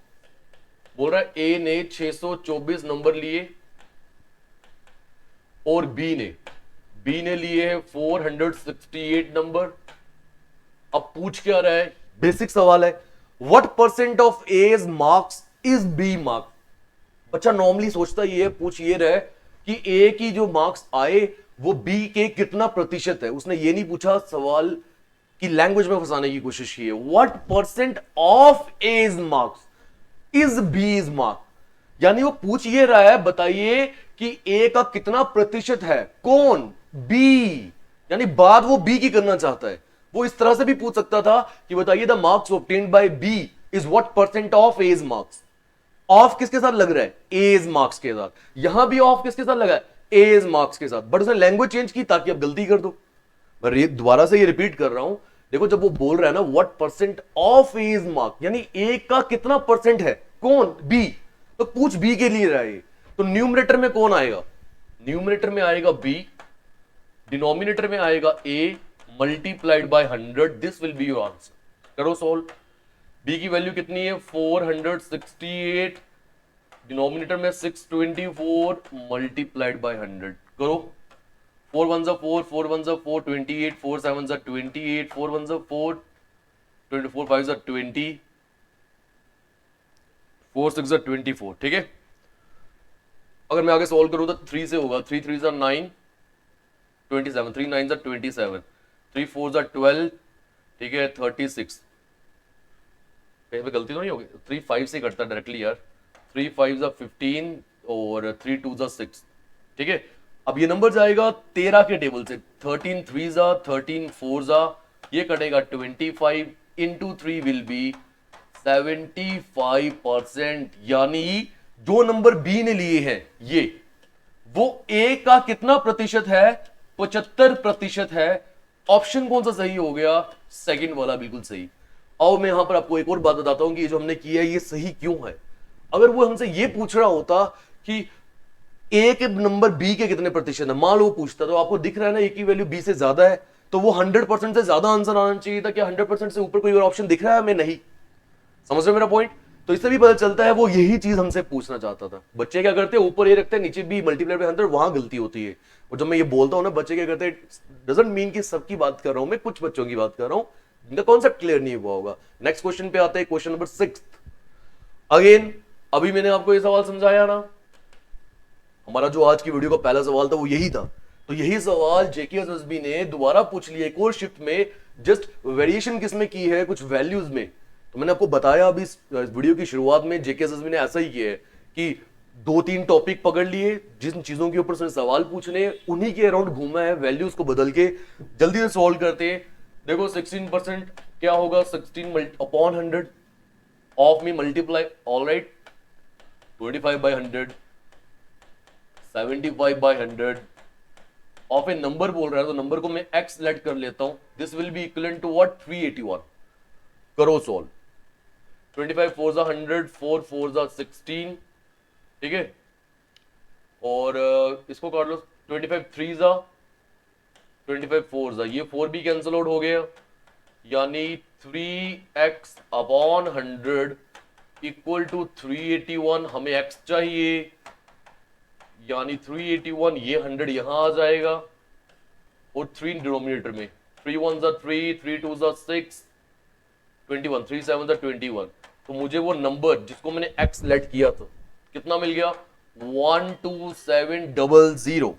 बोल रहा है ए ने 624 नंबर लिए और बी ने लिए 468 नंबर, अब पूछ क्या रहा है, बेसिक सवाल है, what percent of A's marks is B marks. बच्चा नॉर्मली सोचता ये है, पूछ ये रहा है कि ए की जो मार्क्स आए वो बी के कितना प्रतिशत है। उसने ये नहीं पूछा, सवाल की लैंग्वेज में फंसाने की कोशिश की है। What percent of A's marks is B is mark, यानी वो पूछ ये रहा है, बताइए कि ए का कितना प्रतिशत है, कौन, बी, यानी बात वो बी की करना चाहता है। वो इस तरह से भी पूछ सकता था कि बताइए the marks obtained by B is what percent of A's marks. Of किसके साथ लग रहा है, एज मार्क्स के साथ। यहां भी ऑफ किसके साथ लगा है, एज मार्क्स के साथ, बट उसने लैंग्वेज चेंज की ताकि आप गलती कर दो। मैं दोबारा से ये रिपीट कर रहा हूं, देखो जब वो बोल रहा है ना what percent of A's mark, यानी ए का कितना परसेंट है, कौन, बी, तो पूछ बी के लिए रहा है। तो न्यूमरेटर में कौन आएगा, न्यूमरेटर में आएगा बी, डिनोमिनेटर में आएगा A, multiplied by 100, this will be your answer. करो सोल्व। बी की वैल्यू कितनी है, 468, डिनोमिनेटर में 624 मल्टीप्लाइड बाय 100। करो, 4 1 4, 4 1 4, 28, 4 7 28, 4 1 4, 24 5 20, 4 6 24। ठीक है, अगर मैं आगे सॉल्व करूं तो 3 से होगा, 3 3 9, 27, 3 9 27, 3 4 12, ठीक है 36। कहीं पे गलती तो नहीं होगी, 3 5 से करता डायरेक्टली यार, 3 5 15 और 3 2 6। ठीक है, अब ये नंबर जाएगा 13 के टेबल से, 13 3 13 4 ये कटेगा 25 इंटू 3 विल बी 75%, यानी जो नंबर बी ने लिए हैं ये, वो ए का कितना प्रतिशत है, 75% है। ऑप्शन कौन सा सही हो गया, सेकंड वाला बिल्कुल सही। और मैं यहां पर आपको एक और बात बताता हूं कि ये जो हमने किया है ये सही क्यों है। अगर वो हमसे ये पूछ रहा होता कि ए के नंबर बी के कितने प्रतिशत है, मान लो वो पूछता, तो आपको दिख रहा है ना ए की वैल्यू बी से ज्यादा है, तो वो 100% से ज्यादा आंसर आना चाहिए था। क्या 100% से ऊपर कोई और ऑप्शन दिख रहा है हमें, नहीं। समझ रहे मेरा पॉइंट। तो इससे भी पता चलता है वो यही चीज हमसे पूछना चाहता था। बच्चे क्या करते हैं, ऊपर ए रखते हैं, नीचे बी मल्टीप्लाई बाय 100, वहां गलती होती है। और जब मैं ये बोलता हूं ना बच्चे क्या करते हैं, डजंट मीन कि सबकी बात कर रहा हूं मैं, कुछ बच्चों की बात कर रहा हूं जिनका कॉन्सेप्ट क्लियर नहीं हुआ होगा। नेक्स्ट क्वेश्चन पे आते हैं, क्वेश्चन नंबर 6। अगेन अभी मैंने आपको ये सवाल समझाया ना, हमारा जो आज की वीडियो का पहला सवाल था वो यही था। तो यही सवाल जेके एसएसबी ने दोबारा पूछ लिया एक और शिफ्ट में, जस्ट वेरिएशन किसमें की है, कुछ वैल्यूज में। तो मैंने आपको बताया अभी इस वीडियो की शुरुआत में, जेके एसएसबी ने ऐसा ही किया है कि 2-3 टॉपिक पकड़ लिए, जिन चीजों के ऊपर से सवाल पूछने, उन्हीं के अराउंड घूमा है, वैल्यूज को बदल के जल्दी से सॉल्व करते हैं। देखो 16% क्या होगा, 16/100 ऑफ में multiply, alright 25/100, 75/100 of A number बोल रहा है, तो नंबर को मैं x लेट कर लेता हूं। This will be equivalent to what, 381। करो सॉल्व। 25 4 100, 4 4 16, ठीक है, और इसको काट लो, 25 3 25 4 ये 4 भी कैंसिल आउट हो गया, यानी 3x/100 इक्वल टू 381। हमें x चाहिए, यानी 381, ये 100 यहां आ जाएगा और 3 डिनोमिनेटर में, 3 1 3, 3 2 6, 21, 3 7 21। तो मुझे वो नंबर जिसको मैंने x लेट किया था कितना मिल गया, 12700।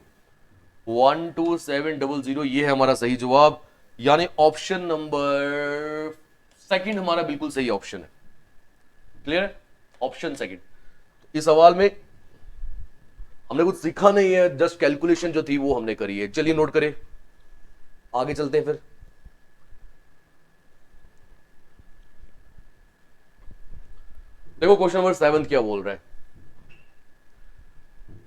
12700 ये है हमारा सही जवाब, यानी ऑप्शन नंबर सेकंड हमारा बिल्कुल सही ऑप्शन है। क्लियर है, ऑप्शन सेकंड। इस सवाल में हमने कुछ सीखा नहीं है, जस्ट कैलकुलेशन जो थी वो हमने करी है। चलिए नोट करें, आगे चलते हैं फिर। देखो क्वेश्चन नंबर 7 क्या बोल रहा है।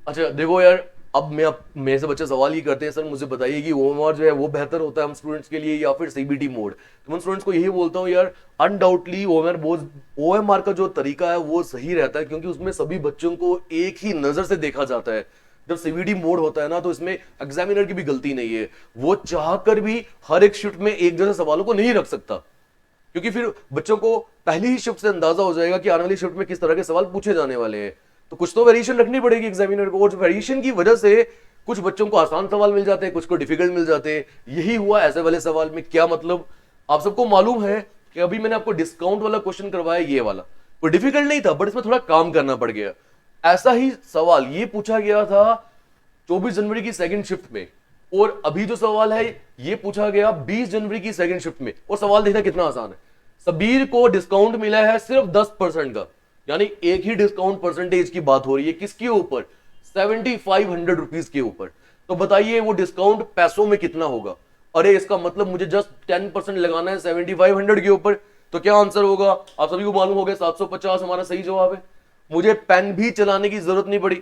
अच्छा देखो यार, अब मेरे से बच्चे सवाल ये करते हैं, सर मुझे बताइए कि ओएमआर जो है वो बेहतर होता है हम स्टूडेंट्स के लिए या फिर सीबीटी मोड। तो मैं स्टूडेंट्स को यही बोलता हूँ यार, अनडाउटली ओएमआर का जो तरीका है वो सही रहता है, क्योंकि उसमें सभी बच्चों को एक ही नजर से देखा जाता है। जब सीबीटी मोड होता है ना, तो इसमें एग्जामिनर की भी गलती नहीं है, वो चाहकर भी हर एक शिफ्ट में एक जैसे सवालों को नहीं रख सकता, क्योंकि फिर बच्चों को पहली ही शिफ्ट से अंदाजा हो जाएगा कि आने वाली शिफ्ट में किस तरह के सवाल पूछे जाने वाले हैं। तो कुछ तो वेरिएशन रखनी पड़ेगी एग्जामिनर को, और वेरिएशन की वजह से कुछ बच्चों को आसान सवाल मिल जाते हैं, कुछ को डिफिकल्ट मिल जाते हैं। यही हुआ ऐसे वाले सवाल में। क्या मतलब, आप सबको मालूम है कि अभी मैंने आपको डिस्काउंट वाला क्वेश्चन करवाया, ये वाला कोई डिफिकल्ट नहीं था, बट इसमें थोड़ा काम करना पड़ गया। ऐसा ही सवाल ये पूछा गया था 24 जनवरी की सेकंड शिफ्ट में, और अभी जो सवाल है ये पूछा गया 20 जनवरी की सेकंड शिफ्ट में। और सवाल देखना कितना आसान है। सबीर को डिस्काउंट मिला है सिर्फ 10% का, यानी एक ही डिस्काउंट परसेंटेज की बात हो रही है, किसके ऊपर? 7500 रुपीज के ऊपर। तो बताइए वो डिस्काउंट पैसों में कितना होगा? अरे इसका मतलब मुझे जस्ट 10% लगाना है 7500 के ऊपर, तो क्या आंसर होगा? आप सभी को मालूम हो गया 750 हमारा सही जवाब है। मुझे पेन भी चलाने की जरूरत नहीं पड़ी।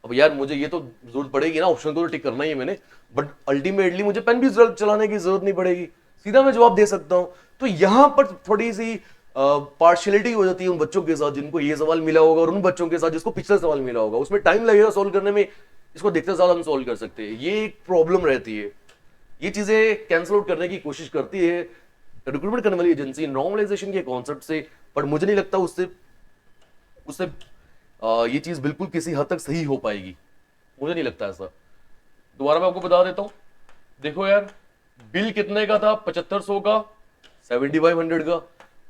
अब यार मुझे ये तो जरूरत पड़ेगी ना, ऑप्शन को तो टिक करना ही है मैंने, बट अल्टीमेटली मुझे पेन भी चलाने की जरूरत नहीं पड़ेगी, सीधा मैं जवाब दे सकता हूं। तो यहां पर थोड़ी सी पार्शियलिटी हो जाती है उन बच्चों के साथ जिनको ये सवाल मिला होगा, और उन बच्चों के साथ जिसको पिछला सवाल मिला होगा। उसमें टाइम लगेगा सॉल्व करने में, इसको देखते साथ हम सॉल्व कर सकते हैं। ये एक प्रॉब्लम रहती है, ये चीजें कैंसिल आउट करने की कोशिश करती है रिक्रूटमेंट करने वाली एजेंसी नॉर्मलाइजेशन के कॉन्सेप्ट से, पर मुझे नहीं लगता उससे उससे ये चीज बिल्कुल किसी हद तक सही हो पाएगी, मुझे नहीं लगता ऐसा। दोबारा मैं आपको बता देता हूं, देखो यार बिल कितने का था? 7500 का, 7500 का।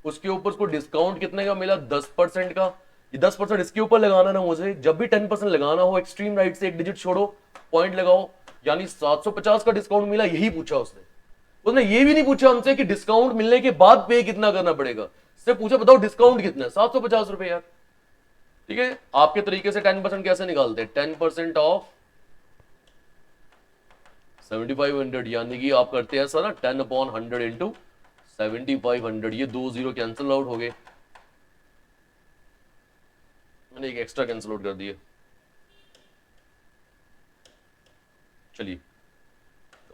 उसके ऊपर उसको डिस्काउंट कितने का मिला? 10% का। ये 10% इसके ऊपर लगाना ना मुझे, जब भी 10% लगाना हो एक्सट्रीम राइट से एक डिजिट छोड़ो, पॉइंट लगाओ, यानी 750 का डिस्काउंट मिला, यही पूछा उसने ये भी नहीं पूछा हमसे कि डिस्काउंट मिलने के बाद पे कितना करना पड़ेगा। सिर्फ पूछा बताओ डिस्काउंट कितना है? 750 रुपए यार। ठीक है, आपके तरीके से 10% कैसे निकालते हैं? 10% ऑफ 7500, यानी कि आप करते हैं ऐसा ना, 10/100 इंटू 7500, ये 2 0 कैंसिल आउट हो गए, मैंने एक एक्स्ट्रा कैंसिल आउट कर दिए। चलिए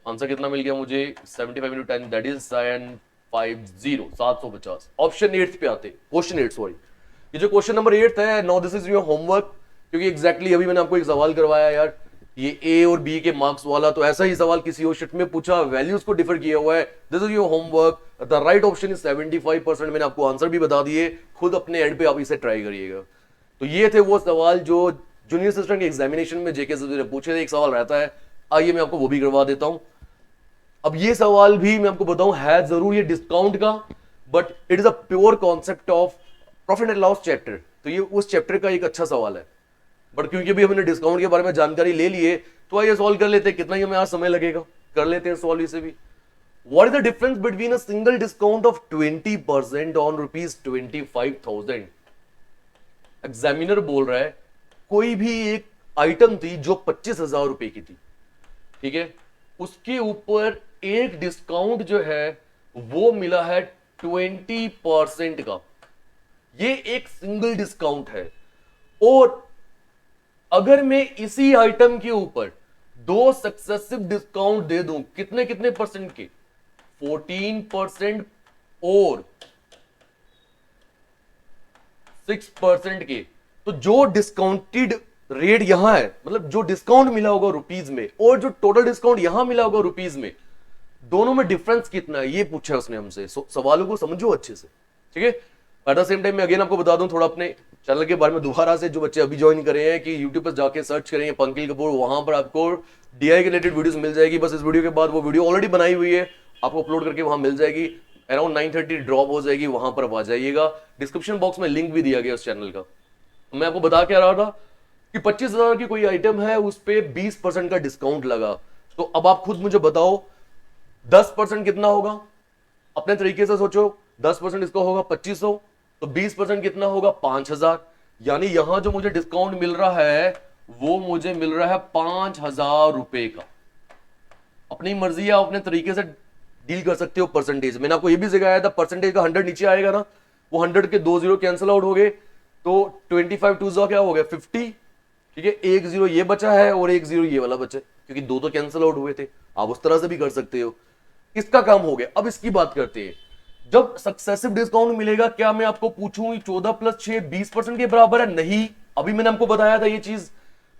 आंसर कितना मिल गया मुझे? 75 इंटू 10 दैट इज 750। ऑप्शन 8 पे आते, क्वेश्चन 8 सॉरी, ये जो क्वेश्चन नंबर 8 है, now this is your homework, क्योंकि एग्जैक्टली अभी मैंने आपको एक सवाल करवाया यार, ये ए और बी के मार्क्स वाला, तो ऐसा ही सवाल किसी और शिफ्ट में पूछा, वैल्यूज को डिफर किया हुआ है। This is your homework, the right option is 75%। मैंने आपको आंसर भी बता दिए, खुद अपने एंड पे आप इसे ट्राई करिएगा। तो ये थे वो सवाल जो जूनियर असिस्टेंट के एग्जामिनेशन में जेके से पूछे थे। एक सवाल रहता है, आइए मैं आपको वो भी करवा देता हूं। अब ये सवाल भी मैं आपको बताऊं है जरूर ये डिस्काउंट का, but it is a pure concept of profit and loss chapter, तो ये उस चैप्टर का एक अच्छा सवाल है। बट क्योंकि अभी हमने डिस्काउंट के बारे में जानकारी ले लिए, तो आइए सॉल्व कर लेते हैं। कितना ही हमें आज समय लगेगा, कर लेते हैं सॉल्व इसे भी। What is the difference between a single discount of 20% on ₹25,000? Examiner बोल रहा है कोई भी एक आइटम थी जो 25,000 रुपए की थी, ठीक है, उसके ऊपर एक डिस्काउंट जो है वो मिला है 20% का। ये एक सिंगल डिस्काउंट है, और अगर मैं इसी आइटम के ऊपर 2 सक्सेसिव डिस्काउंट दे दूं, कितने कितने परसेंट के? 14% और 6% के, तो जो डिस्काउंटेड रेट यहां है, मतलब जो डिस्काउंट मिला होगा रुपीज में और जो टोटल डिस्काउंट यहां मिला होगा रुपीज में, दोनों में डिफरेंस कितना है ये पूछा है उसने हमसे। सवालों को समझो अच्छे से, ठीक है। एट द सेम टाइम मैं अगेन आपको बता दूं थोड़ा अपने चैनल के बारे में दोबारा से, जो बच्चे अभी ज्वाइन करे हैं कि यूट्यूब पर जाके सर्च करेंगे पंकिल कपूर, वहां पर आपको डीआई के रिलेटेड वीडियोस मिल जाएगी। बस इस वीडियो के बाद वो वीडियो ऑलरेडी बनाई हुई है, आपको अपलोड करके वहां मिल जाएगी, अराउंड 9:30 ड्रॉप हो जाएगी, वहां पर आ जाइएगा। डिस्क्रिप्शन बॉक्स में लिंक भी दिया गया उस चैनल का। मैं आपको बता क्या रहा था कि 25,000 की कोई आइटम है, उस पर 20% का डिस्काउंट लगा। तो अब आप खुद मुझे बताओ 10% कितना होगा? अपने तरीके से सोचो, 10% इसका होगा 2500, तो 20% कितना होगा? 5,000। यानी यहां जो मुझे डिस्काउंट मिल रहा है वो मुझे मिल रहा है 5,000 रुपए का। अपनी मर्जी है, अपने तरीके से डील कर सकते हो परसेंटेज। मैंने आपको ये भी सिखाया था, परसेंटेज का 100 नीचे आएगा ना, वो 100 के 2 0 कैंसिल आउट हो गए, तो 25 2 क्या हो गया? 50, ठीक है। 1 0 ये बचा है और 1 0 ये वाला बचा, क्योंकि 2 तो कैंसिल आउट हुए थे। आप उस तरह से भी कर सकते हो। इसका काम हो गया। अब इसकी बात करते हैं, जब सक्सेसिव डिस्काउंट मिलेगा, क्या मैं आपको पूछूं 14 + 6 20% के बराबर है? नहीं, अभी मैंने आपको बताया था ये चीज।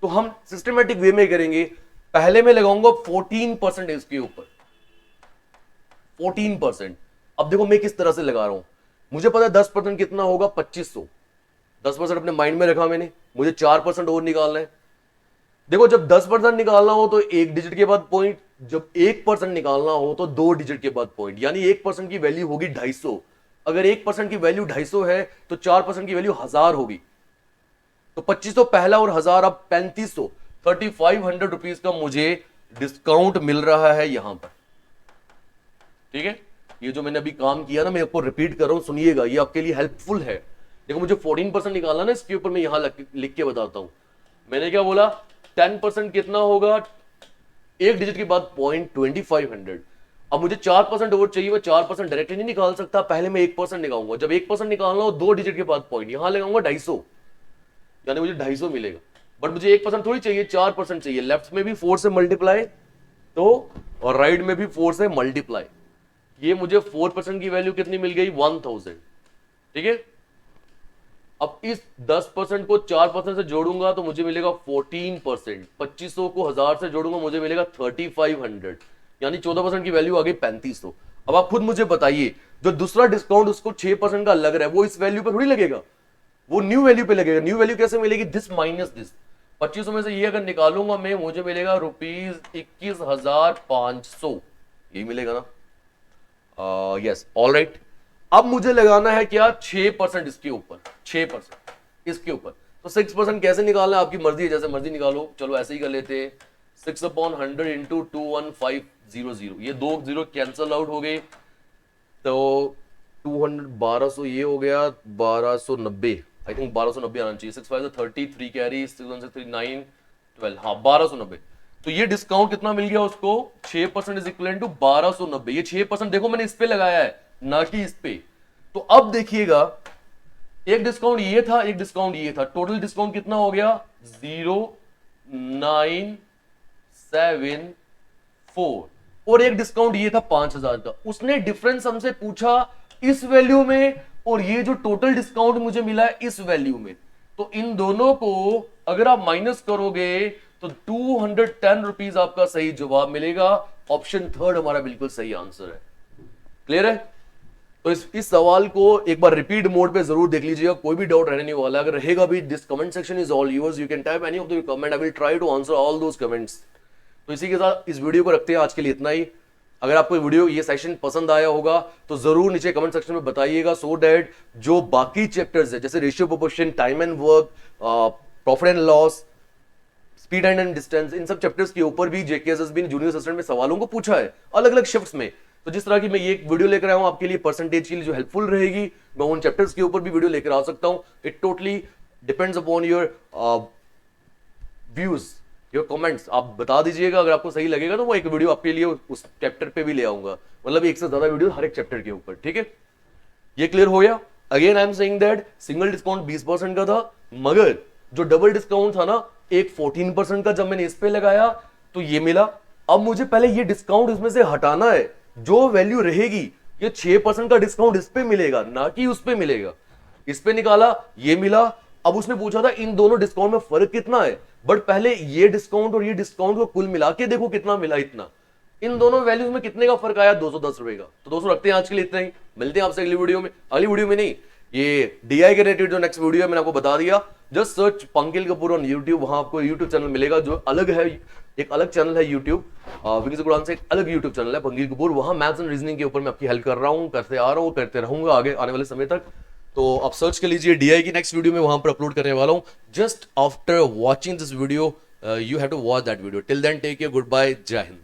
तो हम सिस्टमेटिक वे में करेंगे। पहले मैं लगाऊंगा 14% इसके ऊपर, 14%। अब देखो मैं किस तरह से लगा रहा हूं, मुझे पता है 10% कितना होगा? 2500। 10% अपने माइंड में रखा मैंने, मुझे 4% और निकालना है। देखो जब 10% निकालना हो तो एक डिजिट के बाद पॉइंट, जब 1% निकालना हो तो 2 डिजिट के बाद पॉइंट, यानी 1% की वैल्यू होगी 250। अगर 1% की वैल्यू 250 है तो 4% की वैल्यू 1000 होगी। तो 2500 पहला और 1000 अब 3500, 3500 रुपीज का मुझे डिस्काउंट मिल रहा है यहां पर। ठीक है, ये जो मैंने अभी काम किया ना, मैं आपको रिपीट कर रहा हूं, सुनिएगा, ये आपके लिए हेल्पफुल है। देखो मुझे 14% निकालना ना, इसके ऊपर मैं यहां लिख के बताता हूं। मैंने क्या बोला, 10% कितना होगा, एक डिजिट के बाद 0.2500। अब मुझे 4% और चाहिए, मैं 4% डायरेक्टली नहीं निकाल सकता, पहले मैं 1% निकालूंगा। जब 1% निकालना हो 2 डिजिट के बाद पॉइंट, यहां लगाऊंगा 250, यानी मुझे 250 मिलेगा। बट मुझे 1% थोड़ी चाहिए, 4% चाहिए। लेफ्ट में भी 4 से मल्टीप्लाई तो, और राइट में भी 4 से मल्टीप्लाई। ये मुझे 4% की वैल्यू कितनी मिल गई, 1000। ठीक है, अब इस 10% को 4% से जोड़ूंगा तो मुझे मिलेगा 14%। 2500 को 1000 से जोड़ूंगा मुझे मिलेगा 3500, यानी 14% की वैल्यू आ गई 3500। अब आप खुद मुझे बताइए, जो दूसरा डिस्काउंट उसको 6% का लग रहा है, वो इस वैल्यू पे थोड़ी लगेगा, वो न्यू वैल्यू पे लगेगा। न्यू वैल्यू कैसे मिलेगी, दिस माइनस दिस। 2500 में से ये अगर निकालूंगा मैं, मुझे मिलेगा ₹21,500, यही मिलेगा ना। Yes, all right. अब मुझे लगाना है क्या, 6% इसके ऊपर, 6% इसके ऊपर। तो 6% कैसे निकालना है, आपकी मर्जी है, जैसे मर्जी निकालो। चलो ऐसे ही कर लेते हैं, 6/100 इंटू 21500, ये 2 जीरो कैंसल आउट हो गए, तो 1200 ये हो गया, 1290, आई थिंक 1290 आना चाहिए। 6 5 33 कैरी, 6 1 6 3 9 12, हाँ 1290। तो ये डिस्काउंट कितना मिल गया उसको, 6% इज इक्वल टू 1290। ये 6% देखो मैंने इस पे लगाया है, ना कि इस पे। तो अब देखिएगा, एक डिस्काउंट ये था, एक डिस्काउंट ये था, टोटल डिस्काउंट कितना हो गया, 0974, और एक डिस्काउंट ये था 5000 का। उसने डिफरेंस हमसे पूछा इस वैल्यू में, और ये जो टोटल डिस्काउंट मुझे मिला है इस वैल्यू में। तो इन दोनों को अगर आप माइनस करोगे तो 210 रुपीज आपका सही जवाब मिलेगा। ऑप्शन थर्ड हमारा बिल्कुल सही आंसर है। क्लियर है? तो इस सवाल को एक बार रिपीट मोड पे जरूर देख लीजिएगा, कोई भी डाउट रहने नहीं वाला। अगर रहेगा भी, this comment section is all yours, you can type any of the comment, I will try to answer all those comments. तो इसी के साथ इस वीडियो को रखते हैं, आज के लिए इतना ही। अगर आपको वीडियो, ये सेशन पसंद आया होगा तो जरूर नीचे कमेंट सेक्शन में बताइएगा, सो दैट जो बाकी चैप्टर्स है, जैसे ratio proportion, time and work, profit and loss, speed and distance, इन सब चैप्टर्स के ऊपर भी जेकेएसएसबी ने जूनियर असिस्टेंट में सवालों को पूछा है अलग अलग शिफ्ट्स में। तो जिस तरह की मैं ये एक वीडियो लेकर आया हूं आपके लिए परसेंटेज के लिए जो हेल्पफुल रहेगी, मैं उन चैप्टर्स के ऊपर भी वीडियो लेकर आ सकता हूं। It totally depends upon your views, your comments. आप बता दीजिएगा, अगर आपको सही लगेगा तो वो एक वीडियो आपके लिए उस चैप्टर पे भी ले आऊंगा, मतलब एक से ज्यादा वीडियो हर एक चैप्टर के ऊपर। ठीक है, ये क्लियर हो गया? Again I am saying that single discount 20% का था, मगर जो डबल डिस्काउंट था ना, एक 14% का जब मैंने इस पे लगाया तो ये मिला। अब मुझे पहले ये डिस्काउंट इसमें से हटाना है, जो वैल्यू रहेगी ये 6% का डिस्काउंट इस पे मिलेगा, ना कि उस पे मिलेगा। इस पे निकाला, ये मिला। अब उसने पूछा था इन दोनों डिस्काउंट में फर्क कितना है, बट पहले ये डिस्काउंट और ये डिस्काउंट को कुल मिला के देखो कितना मिला। इतना, इन दोनों वैल्यूज में कितने का फर्क आया, 210 रुपए का। तो दोस्तों रखते हैं आज के लिए इतना ही, मिलते हैं आपसे अगली वीडियो में। अगली वीडियो में नहीं, ये डीआई के रिलेटेड जो नेक्स्ट वीडियो है मैंने आपको बता दिया, just search Pankil Kapoor on YouTube, वहां आपको यूट्यूब चैनल मिलेगा जो अलग है, एक अलग चैनल है यूट्यूब, विकी कुरान से एक अलग यूट्यूब चैनल है पंकिल कपूर। वहां मैथ्स एंड रीजनिंग के ऊपर मैं आपकी हेल्प कर रहा हूं, करते आ रहा हूं, करते रहूंगा आगे आने वाले समय तक। तो आप सर्च कर लीजिए डीआई की नेक्स्ट वीडियो में, वहां पर अपलोड करने वाला हूं। Just after watching this video you have to watch that video. Till then take care, good bye, जय हिंद।